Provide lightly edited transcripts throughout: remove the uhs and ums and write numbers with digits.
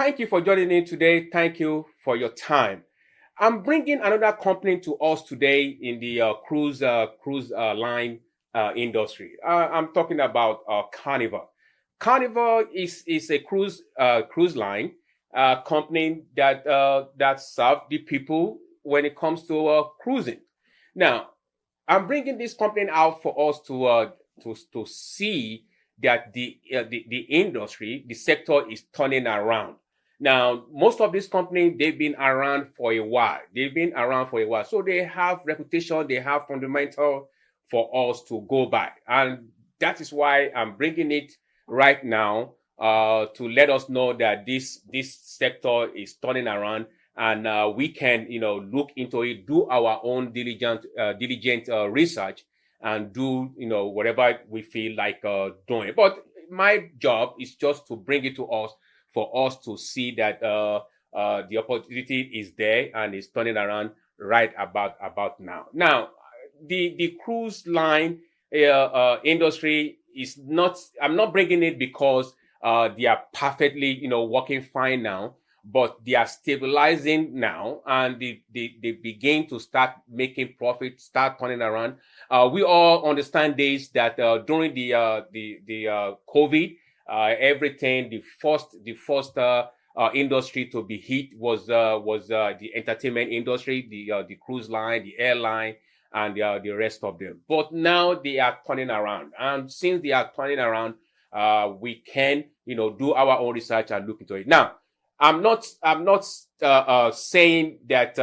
Thank you for joining in today. Thank you for your time. I'm bringing another company to us today in the cruise line industry. I'm talking about Carnival. Carnival is a cruise line company that serve the people when it comes to cruising. Now, I'm bringing this company out for us to see that the industry, the sector is turning around. Now, most of these companies, they've been around for a while. So they have reputation, they have fundamental for us to go by. And that is why I'm bringing it right now to let us know that this sector is turning around, and we can, look into it, do our own diligent research, and do, whatever we feel like doing. But my job is just to bring it to us for us to see that the opportunity is there and is turning around right about now. Now, the cruise line industry is not. I'm not bringing it because they are perfectly, working fine now, but they are stabilizing now, and they begin to start making profit, start turning around. We all understand this, that during the COVID, everything, the first industry to be hit was the entertainment industry, the cruise line, the airline, and the rest of them. But now they are turning around, and since they are turning around, we can, do our own research and look into it. Now, I'm not saying that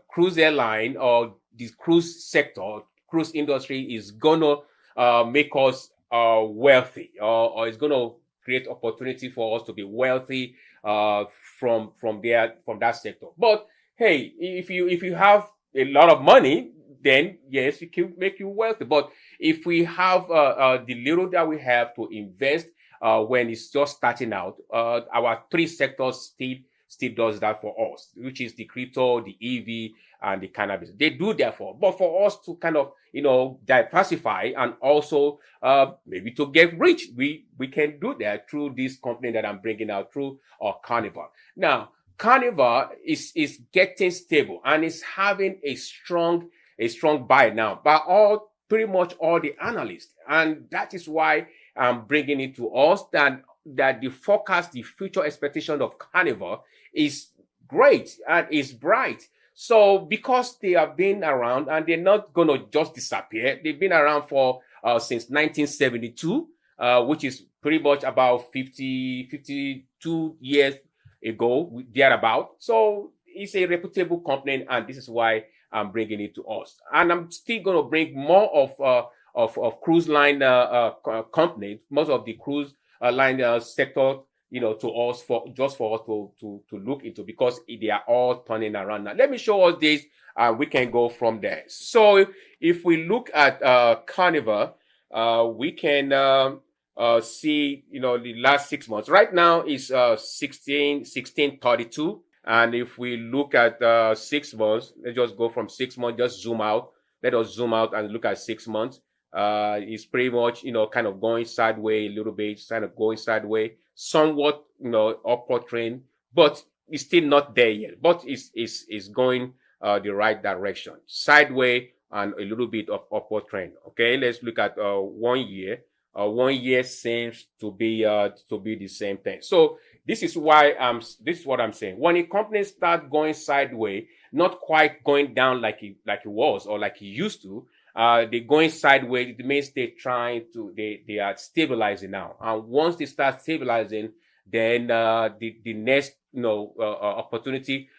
cruise airline or the cruise sector, cruise industry is gonna make us wealthy, or it's gonna create opportunity for us to be wealthy from that sector. But hey, if you have a lot of money, then yes, it can make you wealthy. But if we have the little that we have to invest when it's just starting out, our three sectors still does that for us, which is the crypto, the EV, and the cannabis. They do that but for us to kind of, diversify and also maybe to get rich, we can do that through this company that I'm bringing out through Carnival. Now, Carnival is getting stable and is having a strong buy now by pretty much all the analysts, and that is why I'm bringing it to us that the forecast, the future expectation of Carnival is great and is bright. So because they have been around and they're not going to just disappear, they've been around for since 1972, which is pretty much about 52 years ago, thereabout. So it's a reputable company, and this is why I'm bringing it to us. And I'm still going to bring more of cruise line companies, most of the cruise line sector, to us for us to look into, because they are all turning around now. Let me show us this, and we can go from there. So if we look at Carnival, we can see, the last 6 months. Right now is 1632. And if we look at 6 months, let's just go from 6 months, just zoom out. Let us zoom out and look at 6 months. It's pretty much, kind of going sideways a little bit, kind of going sideways, somewhat, upward trend, but it's still not there yet. But it's going the right direction, sideways and a little bit of upward trend. Okay, let's look at 1 year. 1 year seems to be the same thing. So this is what I'm saying. When a company starts going sideways, not quite going down like it was or like it used to, they're going sideways. It means they are stabilizing now. And once they start stabilizing, then the next opportunity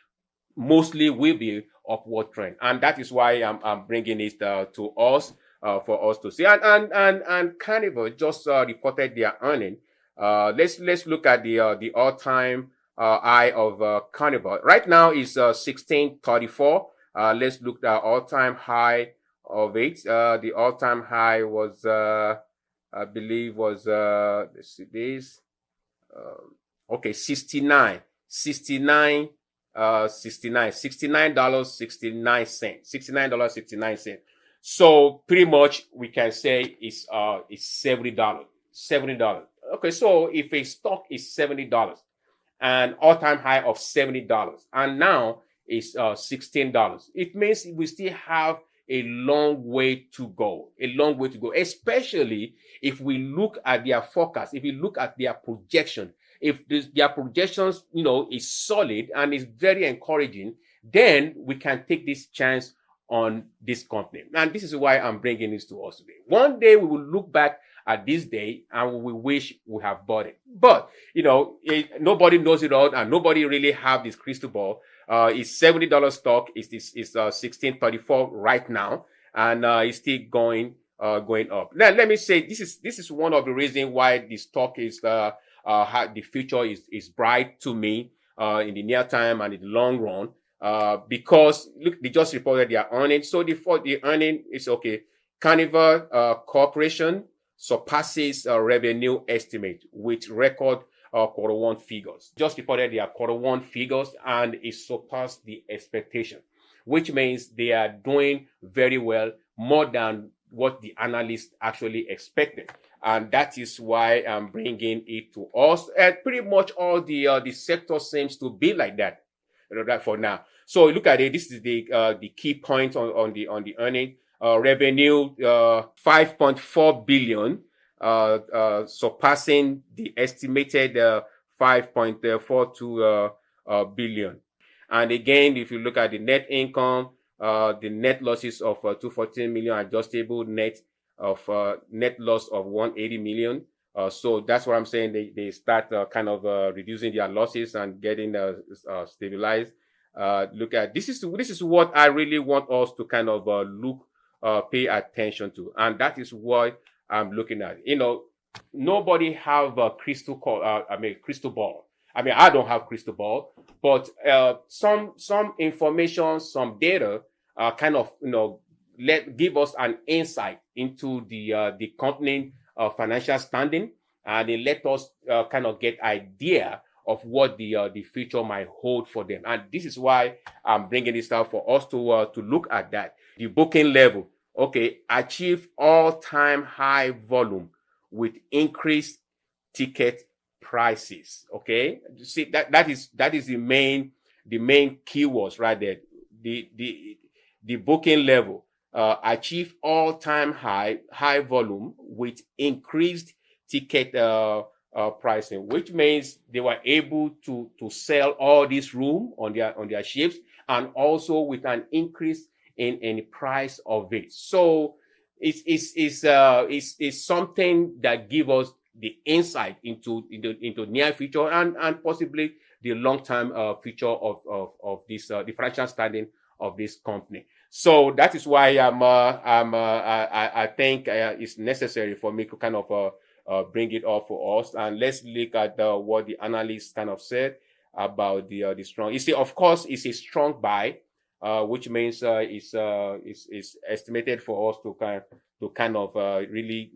mostly will be upward trend, and that is why I'm bringing it to us for us to see. And Carnival just reported their earning. Let's look at the all-time high of Carnival. Right now is 1634. Let's look at all-time high of it. The all-time high was I believe was let's see this. Okay, $69.69. $69.69. So pretty much we can say it's $70. $70. Okay, so if a stock is $70 an all-time high of $70, and now it's $16. It means we still have a long way to go, especially if we look at their forecast, if we look at their projection. If their projections, is solid and is very encouraging, then we can take this chance on this company. And this is why I'm bringing this to us today. One day we will look back at this day and we wish we have bought it. But, nobody knows it all and nobody really have this crystal ball. It's $70 stock. It's 1634 right now, and it's still going up. Now, let me say this is one of the reasons why the stock is the future is bright to me in the near time and in the long run, because look, they just reported their earnings. So the earning is okay. Carnival Corporation surpasses revenue estimate with record quarter one figures. Just reported their quarter one figures and it surpassed the expectation, which means they are doing very well, more than what the analysts actually expected. And that is why I'm bringing it to us. And pretty much all the sector seems to be like that, that for now. So look at it. This is the key point on the earning. Revenue 5.4 billion, surpassing the estimated 5.42 billion. And again, if you look at the net income, the net losses of 214 million, adjustable net loss of 180 million. So that's what I'm saying. They start kind of reducing their losses and getting stabilized. Look at this is what I really want us to kind of pay attention to, and that is what I'm looking at. Nobody have a crystal ball. I mean, I don't have crystal ball, but some information, some data, kind of give us an insight into the company financial standing, and it let us kind of get idea of what the future might hold for them. And this is why I'm bringing this out for us to look at that. The booking level, okay, achieve all-time high volume with increased ticket prices. Okay, you see that is the main keywords right there. The booking level achieve all-time high volume with increased ticket pricing, which means they were able to sell all this room on their ships, and also with an increase in the price of it. So it's something that gives us the insight into near future and possibly the long-term future of this the financial standing of this company. So that is why I think it's necessary for me to kind of bring it up for us. And let's look at what the analysts kind of said about the strong. You see, of course, it's a strong buy, which means it's estimated for us to kind of really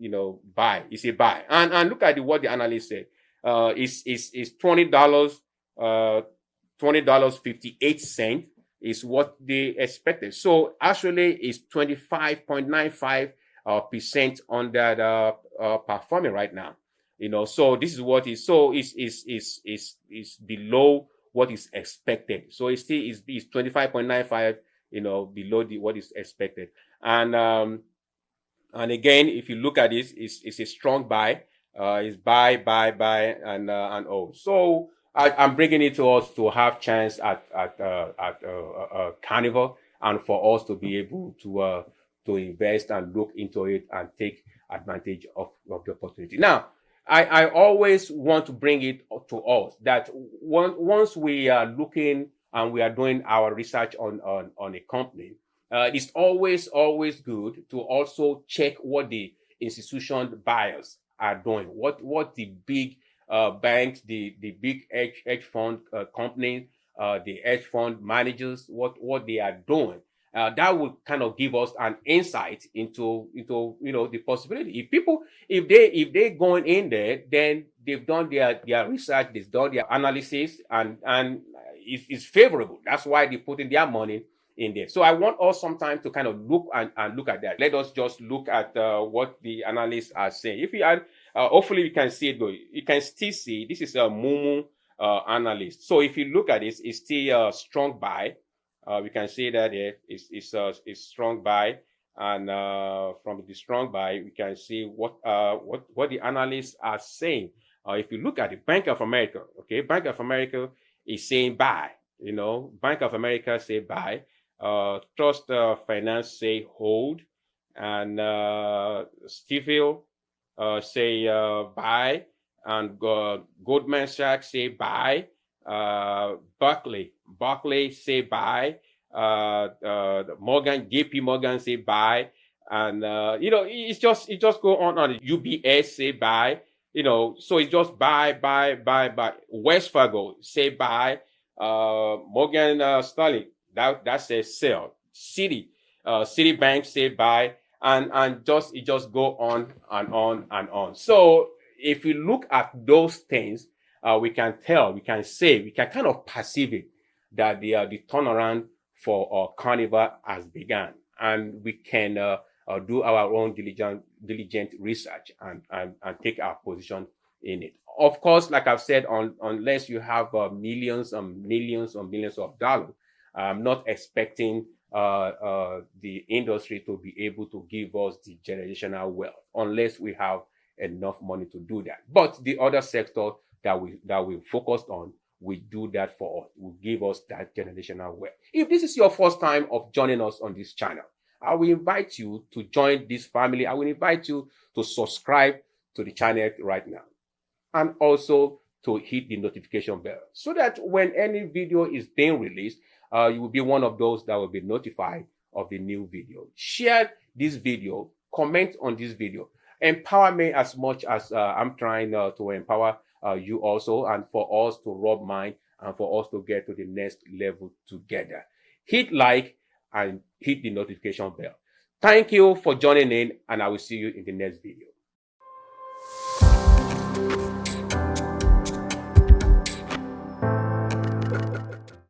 buy. It's a buy. And look at what the analyst said. It's $20 $20.58 is what they expected. So actually, it's 25.95% on that performing right now. So this is what is below what is expected. So it's still is 25.95, below what is expected. And again, if you look at this, it's a strong buy. It's buy, and all. So I'm bringing it to us to have chance at Carnival, and for us to be able to invest and look into it and take advantage of the opportunity. Now, I always want to bring it to us that once we are looking and we are doing our research on a company, it's always good to also check what the institution buyers are doing, what the big banks, the big hedge fund companies, the hedge fund managers, what they are doing. That will kind of give us an insight into the possibility. If they going in there, then they've done their research, they've done their analysis, and it's favorable. That's why they put in their money in there. So I want us sometimes to kind of look and look at that. Let us just look at what the analysts are saying. If you add, hopefully you can see it though. You can still see this is a Mumu Analyst. So if you look at this, it's still a strong buy. We can see that it's strong buy, and from the strong buy, we can see what the analysts are saying. If you look at the Bank of America, okay, Bank of America is saying buy. You know, Bank of America say buy. Trust Finance say hold, and Stifel say buy, and Goldman Sachs say buy. Barclay say buy. JP Morgan say buy, and it just go on. UBS say buy. So it's just buy. West Fargo say buy. Morgan Sterling that says sell. Citibank say buy, and it just go on and on and on. So if we look at those things, we can kind of perceive it, that the turnaround for Carnival has begun, and we can do our own diligent research and take our position in it. Of course, like I've said, unless you have millions and millions and millions of dollars, I'm not expecting the industry to be able to give us the generational wealth unless we have enough money to do that. But the other sector that we focused on will do that for us, will give us that generational wealth. If this is your first time of joining us on this channel, I will invite you to join this family. I will invite you to subscribe to the channel right now, and also to hit the notification bell, so that when any video is being released, you will be one of those that will be notified of the new video. Share this video, comment on this video, empower me as much as I'm trying to empower you also, and for us to rub mind and for us to get to the next level together. Hit like and hit the notification bell. Thank you for joining in, and I will see you in the next video.